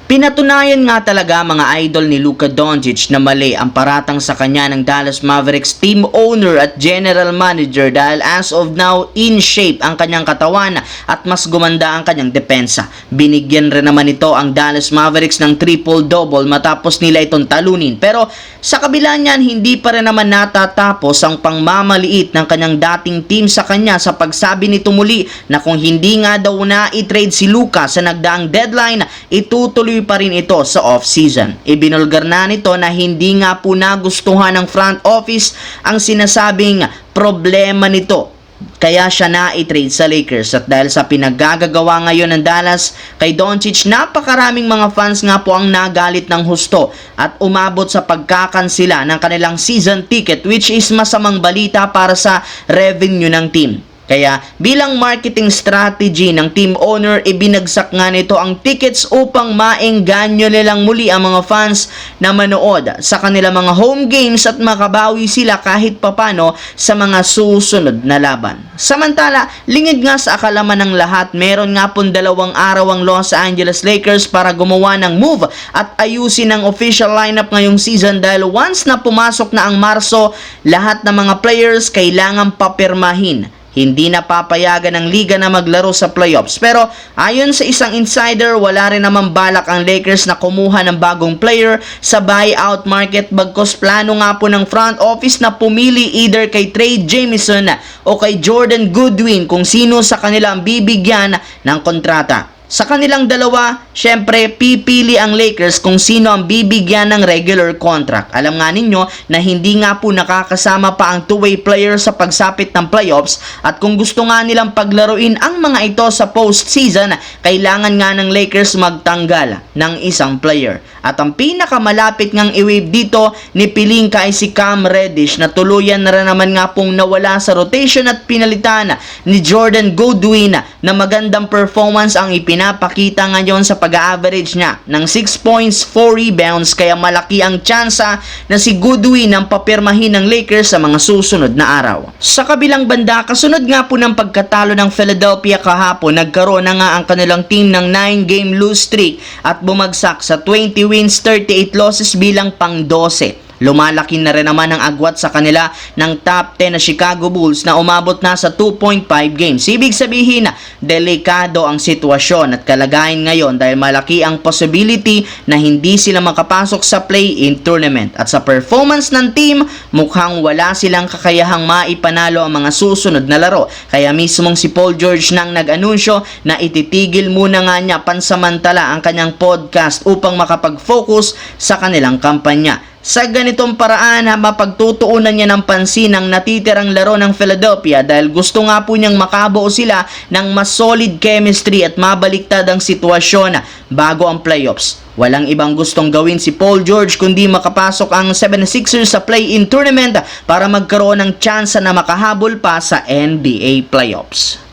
Pinatunayan nga talaga mga idol ni Luka Doncic na mali ang paratang sa kanya ng Dallas Mavericks team owner at general manager dahil as of now in shape ang kanyang katawan at mas gumanda ang kanyang depensa. Binigyan rin naman ito ang Dallas Mavericks ng triple-double matapos nila itong talunin. Pero sa kabila niyan, hindi pa rin naman natatapos ang pangmamaliit ng kanyang dating team sa kanya sa pagsabi nito muli na kung hindi nga daw na i-trade si Luka sa nagdaang deadline, itutuloy pa rin ito sa off-season. Ibinulgar na nito na hindi nga po nagustuhan ng front office ang sinasabing problema nito. Kaya siya na-i-trade sa Lakers at dahil sa pinaggagawa ngayon ng Dallas kay Doncic, napakaraming mga fans nga po ang nagalit ng husto at umabot sa pagkakansila ng kanilang season ticket, which is masamang balita para sa revenue ng team. Kaya bilang marketing strategy ng team owner, ibinagsak nga nito ang tickets upang maengganyo nilang muli ang mga fans na manood sa kanilang mga home games at makabawi sila kahit papano sa mga susunod na laban. Samantala, lingid nga sa akalaman ng lahat, meron nga pong 2 araw ang Los Angeles Lakers para gumawa ng move at ayusin ang official lineup ngayong season dahil once na pumasok na ang Marso, lahat ng mga players kailangan papirmahin. Hindi na papayagan ng liga na maglaro sa playoffs. Pero ayon sa isang insider, wala rin naman balak ang Lakers na kumuha ng bagong player sa buyout market bagkus plano nga po ng front office na pumili either kay Trey Jamison o kay Jordan Goodwin kung sino sa kanila ang bibigyan ng kontrata. Sa kanilang dalawa, syempre pipili ang Lakers kung sino ang bibigyan ng regular contract. Alam nga ninyo na hindi nga po nakakasama pa ang two-way player sa pagsapit ng playoffs at kung gusto nga nilang paglaruin ang mga ito sa postseason, kailangan nga ng Lakers magtanggal ng isang player. At ang pinakamalapit ngang i-wave dito ni Pelinka ay si Cam Reddish na tuluyan na rin naman nga pong nawala sa rotation at pinalitan ni Jordan Goodwin na magandang performance ang pinapakita ngayon sa pag-average niya ng 6 points, 4 rebounds, kaya malaki ang tsansa na si Goodwin ang papirmahin ng Lakers sa mga susunod na araw. Sa kabilang banda, kasunod nga po ng pagkatalo ng Philadelphia kahapon, nagkaroon na nga ang kanilang team ng 9-game lose streak at bumagsak sa 20 wins, 38 losses bilang pang-12. Lumalaki na rin naman ang agwat sa kanila ng top 10 na Chicago Bulls na umabot na sa 2.5 games. Ibig sabihin na delikado ang sitwasyon at kalagayan ngayon dahil malaki ang possibility na hindi sila makapasok sa play-in tournament. At sa performance ng team, mukhang wala silang kakayahang maipanalo ang mga susunod na laro. Kaya mismong si Paul George nang nag-anunsyo na ititigil muna nga niya pansamantala ang kanyang podcast upang makapag-focus sa kanilang kampanya. Sa ganitong paraan, mapagtutuunan niya ng pansin ang natitirang laro ng Philadelphia dahil gusto nga po niyang makabuo sila ng mas solid chemistry at mabaliktad ang sitwasyon bago ang playoffs. Walang ibang gustong gawin si Paul George kundi makapasok ang 76ers sa play-in tournament para magkaroon ng tsansa na makahabol pa sa NBA playoffs.